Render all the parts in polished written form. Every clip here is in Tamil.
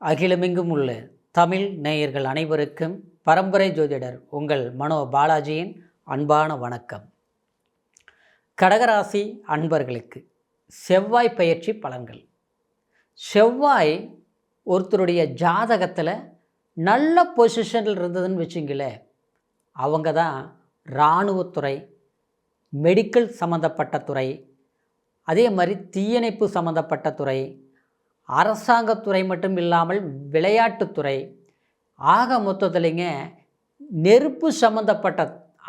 அகிலமெங்கும் உள்ள தமிழ் நேயர்கள் அனைவருக்கும் பரம்பரை ஜோதிடர் உங்கள் மனோ பாலாஜியின் அன்பான வணக்கம். கடகராசி அன்பர்களுக்கு செவ்வாய் பயிற்சி பலன்கள். செவ்வாய் ஒருத்தருடைய ஜாதகத்தில் நல்ல பொசிஷனில் இருந்ததுன்னு வச்சுங்களேன், அவங்க தான் இராணுவத்துறை, மெடிக்கல் சம்மந்தப்பட்ட துறை, அதே மாதிரி தீயணைப்பு சம்மந்தப்பட்ட துறை, அரசாங்கத்துறை மட்டும் இல்லாமல் விளையாட்டுத்துறை, ஆக மொத்தத்துலேங்க நெருப்பு சம்மந்தப்பட்ட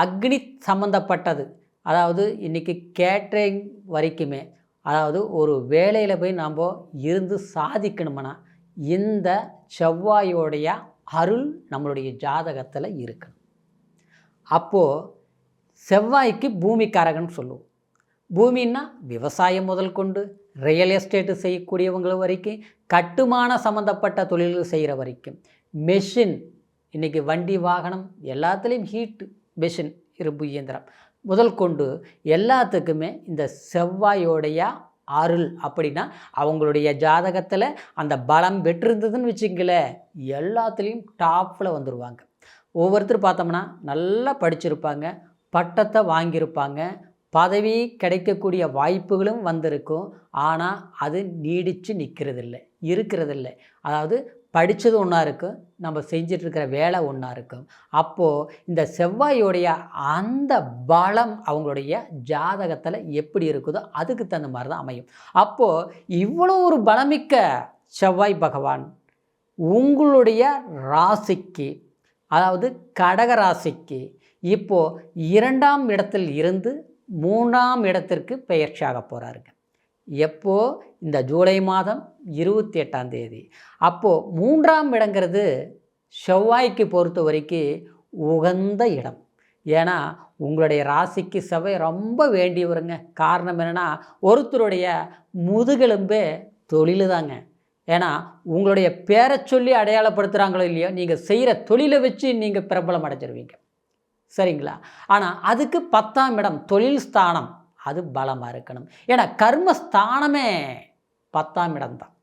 அக்னி சம்மந்தப்பட்டது, அதாவது இன்றைக்கி கேட்ரிங் வரைக்குமே, அதாவது ஒரு வேலையில் போய் நாம் இருந்து சாதிக்கணும்னா இந்த செவ்வாயோடைய அருள் நம்மளுடைய ஜாதகத்தில் இருக்கணும். அப்போது செவ்வாய்க்கு பூமிக்காரகன் சொல்லுவோம். பூமின்னா விவசாயம் முதல் கொண்டு ரியல் எஸ்டேட்டு செய்யக்கூடியவங்க வரைக்கும், கட்டுமான சம்மந்தப்பட்ட தொழில்கள் செய்கிற வரைக்கும், மெஷின், இன்றைக்கி வண்டி வாகனம் எல்லாத்துலேயும் ஹீட்டு மெஷின், இரும்பு இயந்திரம் முதல் கொண்டு எல்லாத்துக்குமே இந்த செவ்வாயோடைய அருள். அப்படின்னா அவங்களுடைய ஜாதகத்தில் அந்த பலம் பெற்றிருந்ததுன்னு வச்சுங்களேன், எல்லாத்துலேயும் டாப்பில் வந்துடுவாங்க. ஒவ்வொருத்தர் பார்த்தோம்னா நல்லா படிச்சிருப்பாங்க, பட்டத்தை வாங்கியிருப்பாங்க, பதவி கிடைக்கக்கூடிய வாய்ப்புகளும் வந்திருக்கும். ஆனால் அது நீடித்து இருக்கிறதில்ல. அதாவது படித்தது ஒன்றா இருக்கும், நம்ம செஞ்சிட்ருக்கிற வேலை ஒன்றா இருக்கும். அப்போது இந்த செவ்வாயோடைய அந்த பலம் அவங்களுடைய ஜாதகத்தில் எப்படி இருக்குதோ அதுக்கு தகுந்த மாதிரி தான் அமையும். அப்போது இவ்வளோ ஒரு பலமிக்க செவ்வாய் பகவான் உங்களுடைய ராசிக்கு, அதாவது கடக ராசிக்கு இப்போது 2ஆம் இடத்தில் இருந்து 3ஆம் இடத்திற்கு பெயர்ச்சியாக போகிறாருங்க. எப்போது? இந்த ஜூலை மாதம் 28ஆம் தேதி. அப்போது 3ஆம் இடங்கிறது செவ்வாய்க்கு பொறுத்த வரைக்கும் உகந்த இடம். ஏன்னா உங்களுடைய ராசிக்கு செவ்வாய் ரொம்ப வேண்டியவருங்க. காரணம் என்னென்னா, ஒருத்தருடைய முதுகெலும்பே தொழில் தாங்க. ஏன்னா உங்களுடைய பேரை சொல்லி அடையாளப்படுத்துகிறாங்களோ இல்லையோ, நீங்கள் செய்கிற தொழிலை வச்சு நீங்கள் பிரபலம் அடைஞ்சிருவீங்க, சரிங்களா? ஆனால் அதுக்கு 10ஆம் இடம் தொழில் ஸ்தானம் அது பலமாக இருக்கணும். ஏன்னா கர்மஸ்தானமே 10ஆம் இடம்தான்.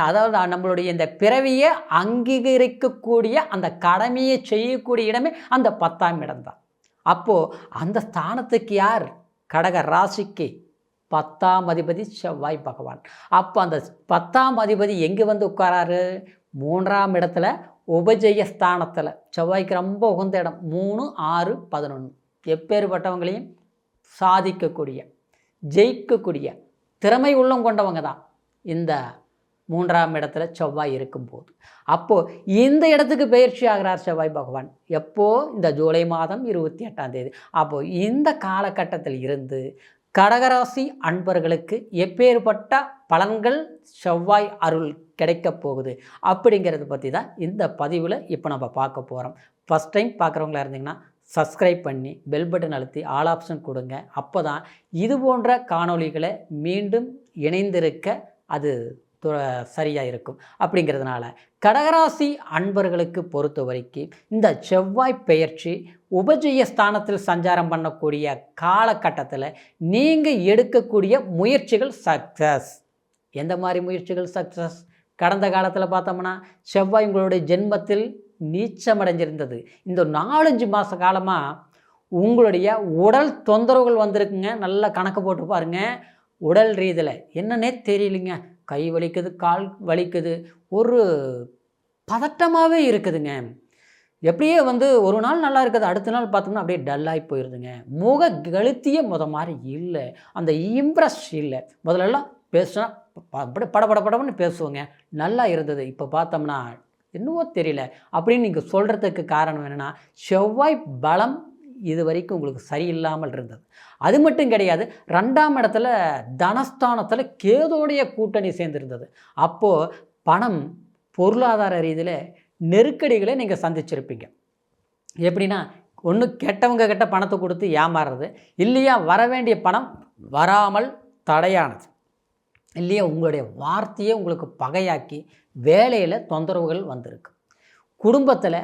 அதாவது நம்மளுடைய இந்த பிறவியை அங்கீகரிக்கக்கூடிய அந்த கடமையை செய்யக்கூடிய இடமே அந்த 10ஆம் இடம்தான். அப்போது அந்த ஸ்தானத்துக்கு யார்? கடக ராசிக்கு 10ஆம் அதிபதி செவ்வாய் பகவான். அப்போ அந்த 10ஆம் அதிபதி எங்கே வந்து உட்காராரு? 3ஆம் இடத்துல உபஜயஸ்தானத்தில். செவ்வாய்க்கு ரொம்ப உகந்த இடம் 3, 6, 11. எப்பேற்பட்டவங்களையும் சாதிக்கக்கூடிய, ஜெயிக்கக்கூடிய திறமை உள்ளம் கொண்டவங்க தான் இந்த 3ஆம் இடத்துல செவ்வாய் இருக்கும்போது. அப்போது இந்த இடத்துக்கு பயிற்சி ஆகிறார் செவ்வாய் பகவான். எப்போது? இந்த ஜூலை மாதம் 28ஆம் தேதி. அப்போது இந்த காலகட்டத்தில் இருந்து கடகராசி அன்பர்களுக்கு எப்பேற்பட்ட பலன்கள் செவ்வாய் அருள் கிடைக்கப் போகுது அப்படிங்கிறத பற்றி தான் இந்த பதிவில் இப்போ நம்ம பார்க்க போகிறோம். ஃபஸ்ட் டைம் பார்க்குறவங்களா இருந்தீங்கன்னா சப்ஸ்கிரைப் பண்ணி பெல் பட்டன் அழுத்தி ஆல் ஆப்ஷன் கொடுங்க. அப்போ தான் இது போன்ற காணொளிகளை மீண்டும் இணைந்திருக்க அது சரியாக இருக்கும். அப்படிங்கிறதுனால கடகராசி அன்பர்களுக்கு பொறுத்த வரைக்கும் இந்த செவ்வாய் பெயர்ச்சி உபஜய ஸ்தானத்தில் சஞ்சாரம் பண்ணக்கூடிய காலகட்டத்தில் நீங்கள் எடுக்கக்கூடிய முயற்சிகள் சக்ஸஸ். எந்த மாதிரி முயற்சிகள் சக்ஸஸ்? கடந்த காலத்தில் பார்த்தோம்னா செவ்வாய் உங்களுடைய ஜென்மத்தில் நீச்சமடைஞ்சிருந்தது. இந்த 4-5 மாத காலமாக உங்களுடைய உடல் தொந்தரவுகள் வந்திருக்குங்க. நல்லா கணக்கு போட்டு பாருங்கள். உடல் ரீதியில் என்னன்னே தெரியலைங்க, கை வலிக்குது, கால் வலிக்குது, ஒரு பதட்டமாகவே இருக்குதுங்க. எப்படியே ஒரு நாள் நல்லா இருக்குது, அடுத்த நாள் பார்த்தோம்னா அப்படியே டல்லாகி போயிடுதுங்க. முக கழுத்தியே மாதிரி இல்லை, அந்த இம்ப்ரெஸ் இல்லை. முதல்லலாம் பேசுனா அப்படி படபடன்னு பேசுவோங்க, நல்லா இருந்தது. இப்போ பார்த்தோம்னா என்னவோ தெரியல அப்படின்னு நீங்கள் சொல்கிறதுக்கு காரணம் என்னென்னா, செவ்வாய் பலம் இது வரைக்கும் உங்களுக்கு சரியில்லாமல் இருந்தது. அது மட்டும் கிடையாது, 2ஆம் இடத்துல தனஸ்தானத்தில் கேதோடைய கூட்டணி சேர்ந்துருந்தது. அப்போது பணம், பொருளாதார ரீதியில் நெருக்கடிகளை நீங்கள் சந்திச்சிருப்பீங்க. எப்படின்னா, ஒன்று கெட்டவங்க கிட்ட பணத்தை கொடுத்து ஏமாறுறது, இல்லையா வர வேண்டிய பணம் வராமல் தடையானது, இல்லையா உங்களுடைய வார்த்தையை உங்களுக்கு பகையாக்கி வேலையில் தொந்தரவுகள் வந்திருக்கு, குடும்பத்தில்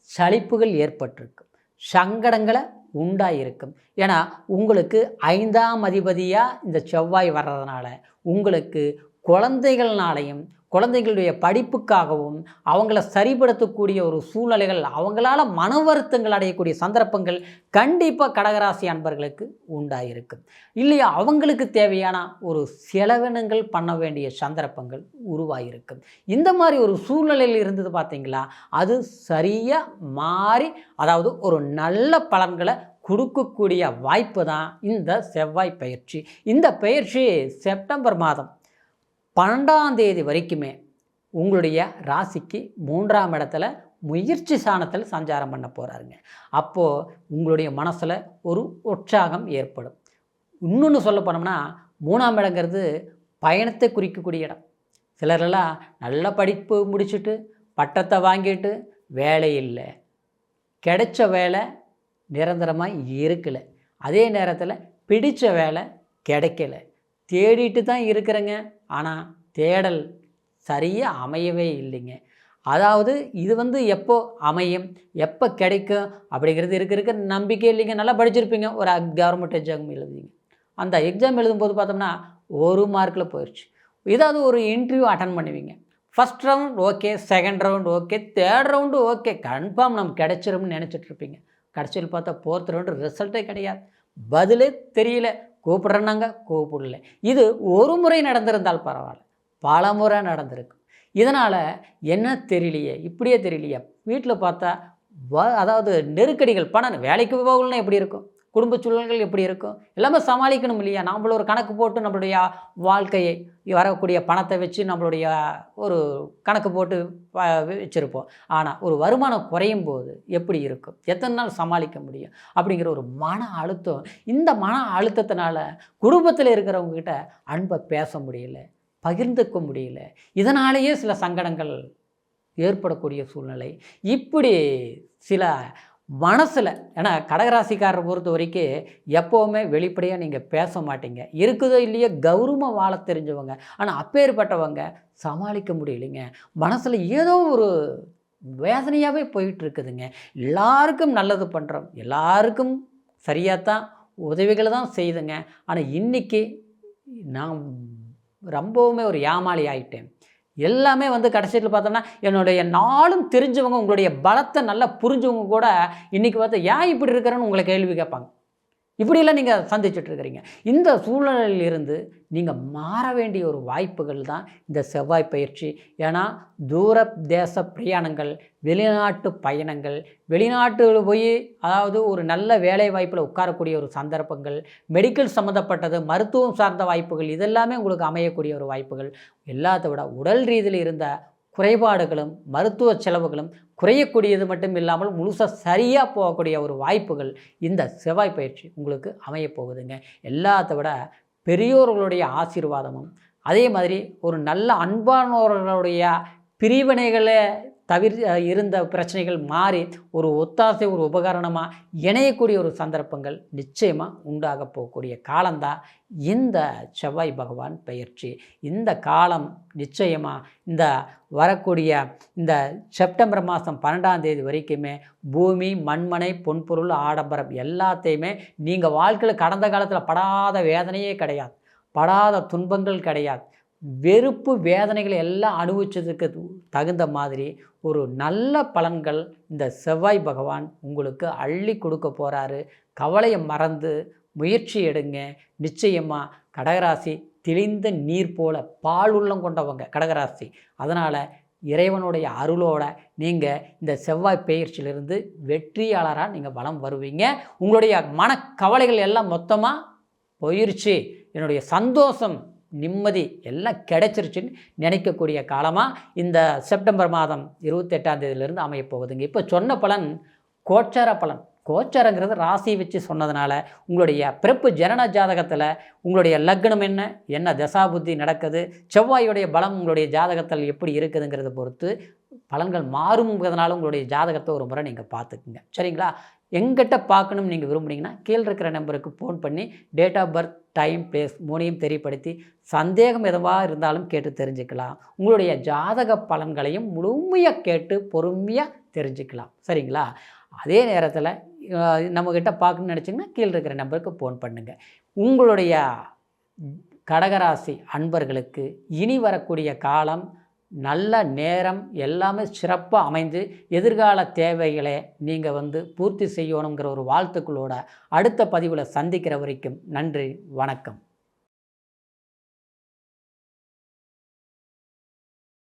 சலிப்புகள் ஏற்பட்டிருக்கு, சங்கடங்களை உண்டாயிருக்கும். ஏன்னா உங்களுக்கு 5ஆம் அதிபதியாக இந்த செவ்வாய் வர்றதுனால உங்களுக்கு குழந்தைகள்னாலையும் குழந்தைகளுடைய படிப்புக்காகவும் அவங்கள சரிப்படுத்தக்கூடிய ஒரு சூழ்நிலைகள், அவங்களால மன வருத்தங்கள் அடையக்கூடிய சந்தர்ப்பங்கள் கண்டிப்பாக கடகராசி அன்பர்களுக்கு உண்டாயிருக்கும். இல்லையா அவங்களுக்கு தேவையான ஒரு செலவினங்கள் பண்ண வேண்டிய சந்தர்ப்பங்கள் உருவாகியிருக்கும். இந்த மாதிரி ஒரு சூழ்நிலையில் இருந்தது பார்த்தீங்களா, அது சரியாக மாறி அதாவது ஒரு நல்ல பலன்களை கொடுக்கக்கூடிய வாய்ப்பு தான் இந்த செவ்வாய் பயிற்சி. இந்த பயிற்சி செப்டம்பர் மாதம் 12ஆம் தேதி வரைக்குமே உங்களுடைய ராசிக்கு 3ஆம் இடத்துல முயற்சி ஸ்தானத்தில் சஞ்சாரம் பண்ண போகிறாருங்க. அப்போது உங்களுடைய மனசில் ஒரு உற்சாகம் ஏற்படும். இன்னொன்று சொல்ல போனோம்னா 3ஆம் இடங்கிறது பயணத்தை குறிக்கக்கூடிய இடம். சிலரெல்லாம் நல்ல படிப்பு முடிச்சுட்டு பட்டத்தை வாங்கிட்டு வேலை இல்லை, கிடைச்ச வேலை நிரந்தரமாக இருக்கலை, அதே நேரத்தில் பிடித்த வேலை கிடைக்கல, தேடிட்டு தான் இருக்கிறேங்க, ஆனால் தேடல் சரியாக அமையவே இல்லைங்க. அதாவது இது எப்போ அமையும், எப்போ கிடைக்கும் அப்படிங்கிறது இருக்க நம்பிக்கை இல்லைங்க. நல்லா படிச்சிருப்பீங்க, ஒரு கவர்மெண்ட் எக்ஸாம் எழுதுவீங்க, அந்த எக்ஸாம் எழுதும்போது பார்த்தோம்னா 1 மார்க்கில் போயிடுச்சு. ஏதாவது ஒரு இன்டர்வியூ அட்டன் பண்ணுவீங்க, first round okay, second round okay, third round okay, confirm நம்ம கிடைச்சிரும்னு நினச்சிட்ருப்பீங்க. கடைசியில் பார்த்தா 4th ரவுண்டு ரிசல்ட்டே கிடையாது, பதிலே தெரியல, கூப்பிட்றேன்னாங்க கூப்பிடல. இது ஒரு முறை நடந்திருந்தால் பரவாயில்ல, பல முறை நடந்திருக்கு. இதனால் என்ன தெரியலையே, இப்படியே தெரியலையே, வீட்டில் பார்த்தா அதாவது நெருக்கடிகள், பணம் வேலைக்கு போகலன்னா எப்படி இருக்கும், குடும்ப சூழல்கள் எப்படி இருக்கும், எல்லாமே சமாளிக்கணும் இல்லையா. நம்மள ஒரு கணக்கு போட்டு நம்மளுடைய வாழ்க்கையை வரக்கூடிய பணத்தை வச்சு நம்மளுடைய ஒரு கணக்கு போட்டு வச்சுருப்போம். ஆனால் ஒரு வருமானம் குறையும் போது எப்படி இருக்கும், எத்தனை நாள் சமாளிக்க முடியும் அப்படிங்கிற ஒரு மன அழுத்தம். இந்த மன அழுத்தத்தினால குடும்பத்தில் இருக்கிறவங்ககிட்ட அன்பை பேச முடியல, பகிர்ந்துக்க முடியல. இதனாலேயே சில சங்கடங்கள் ஏற்படக்கூடிய சூழ்நிலை. இப்படி சில மனசில், ஏன்னா கடகராசிக்காரரை பொறுத்த வரைக்கும் எப்போவுமே வெளிப்படையாக நீங்கள் பேச மாட்டீங்க, இருக்குதோ இல்லையோ கௌரவமாக வாழ தெரிஞ்சவங்க. ஆனால் அப்பேற்பட்டவங்க சமாளிக்க முடியலைங்க, மனசில் ஏதோ ஒரு வேதனையாகவே போயிட்டுருக்குதுங்க. எல்லாருக்கும் நல்லது பண்ணுறோம், எல்லாருக்கும் சரியாகத்தான் உதவிகளை தான் செய்துங்க. ஆனால் இன்றைக்கி நான் ரொம்பவுமே ஒரு ஏமாளி ஆகிட்டேன். எல்லாமே கடைசியில் பார்த்தோம்னா என்னுடைய நாளும் தெரிஞ்சவங்க, உங்களுடைய பலத்தை நல்லா புரிஞ்சவங்க கூட இன்றைக்கி பார்த்தா ஏன் இப்படி இருக்கிறேன்னு உங்களை கேள்வி கேட்பாங்க. இப்படியெல்லாம் நீங்கள் சந்திச்சுட்ருக்கிறீங்க. இந்த சூழ்நிலையில் இருந்து நீங்கள் மாற வேண்டிய ஒரு வாய்ப்புகள் தான் இந்த செவ்வாய் பயிற்சி. ஏன்னா தூர தேச பிரயாணங்கள், வெளிநாட்டு பயணங்கள், வெளிநாட்டில் போய் அதாவது ஒரு நல்ல வேலை வாய்ப்பில் உட்காரக்கூடிய ஒரு சந்தர்ப்பங்கள், மெடிக்கல் சம்மந்தப்பட்டது, மருத்துவம் சார்ந்த வாய்ப்புகள், இதெல்லாமே உங்களுக்கு அமையக்கூடிய ஒரு வாய்ப்புகள். எல்லாத்தை விட உடல் ரீதியில் இருந்த குறைபாடுகளும் மருத்துவ செலவுகளும் குறையக்கூடியது மட்டும் இல்லாமல் முழுசாக சரியாக போகக்கூடிய ஒரு வாய்ப்புகள் இந்த செவ்வாய் பயிற்சி உங்களுக்கு அமையப்போகுதுங்க. எல்லாத்தை விட பெரியோர்களுடைய ஆசீர்வாதமும், அதே மாதிரி ஒரு நல்ல அன்பானவர்களுடைய பிரிவினைகளை இருந்த பிரச்சனைகள் மாறி ஒரு ஒத்தாசை, ஒரு உபகரணமாக இணையக்கூடிய ஒரு சந்தர்ப்பங்கள் நிச்சயமாக உண்டாக போகக்கூடிய காலம்தான் இந்த செவ்வாய் பகவான் பயிற்சி. இந்த காலம் நிச்சயமாக இந்த வரக்கூடிய இந்த செப்டம்பர் மாதம் 12ஆம் தேதி வரைக்குமே பூமி, மண்மனை, பொன்பொருள், ஆடம்பரம் எல்லாத்தையுமே நீங்கள் வாழ்க்கையில் கடந்த காலத்தில் படாத வேதனையே கிடையாது, படாத துன்பங்கள் கிடையாது, வெறுப்பு வேதனைகளை எல்லாம் அனுபவிச்சதுக்கு தகுந்த மாதிரி ஒரு நல்ல பலன்கள் இந்த செவ்வாய் பகவான் உங்களுக்கு அள்ளி கொடுக்க போகிறாரு. கவலையை மறந்து முயற்சி எடுங்க. நிச்சயமாக கடகராசி தெளிந்த நீர் போல பால் உள்ளம் கொண்டவங்க கடகராசி. அதனால் இறைவனுடைய அருளோட நீங்கள் இந்த செவ்வாய் பயிற்சியிலிருந்து வெற்றியாளராக நீங்கள் வலம் வருவீங்க. உங்களுடைய மனக்கவலைகள் எல்லாம் மொத்தமாக போயிடுச்சு, என்னுடைய சந்தோஷம், நிம்மதி எல்லாம் கிடைச்சிருச்சுன்னு நினைக்கக்கூடிய காலமாக இந்த செப்டம்பர் மாதம் 28ஆம் தேதியிலிருந்து அமையப்போகுதுங்க. இப்போ சொன்ன பலன் கோச்சார பலன். கோச்சாரங்கிறது ராசியை வச்சு சொன்னதுனால உங்களுடைய பிறப்பு ஜனன ஜாதகத்தில் உங்களுடைய லக்னம் என்ன தசாபுத்தி நடக்குது, செவ்வாயுடைய பலம் உங்களுடைய ஜாதகத்தில் எப்படி இருக்குதுங்கிறத பொறுத்து பலன்கள் மாறுங்கிறதுனால உங்களுடைய ஜாதகத்தை ஒரு முறை நீங்கள் பார்த்துக்குங்க. சரிங்களா? எங்கிட்ட பார்க்கணும்னு நீங்கள் விரும்புனீங்கன்னா கீழே இருக்கிற நம்பருக்கு ஃபோன் பண்ணி date of birth, time, place 3ஐயும் தெரியப்படுத்தி சந்தேகம் எதுவாக இருந்தாலும் கேட்டு தெரிஞ்சுக்கலாம். உங்களுடைய ஜாதக பலன்களையும் முழுமையாக கேட்டு பொறுமையாக தெரிஞ்சுக்கலாம். சரிங்களா? அதே நேரத்தில் நம்மக்கிட்ட பார்க்கணுன்னு நினச்சிங்கன்னா கீழே இருக்கிற நம்பருக்கு ஃபோன் பண்ணுங்கள். உங்களுடைய கடகராசி அன்பர்களுக்கு இனி வரக்கூடிய காலம் நல்ல நேரம் எல்லாமே சிறப்பாக அமைந்து எதிர்கால தேவைகளை நீங்கள் பூர்த்தி செய்யணுங்கிற ஒரு வாழ்த்துக்களோட அடுத்த பதிவில் சந்திக்கிற வரைக்கும் நன்றி, வணக்கம்.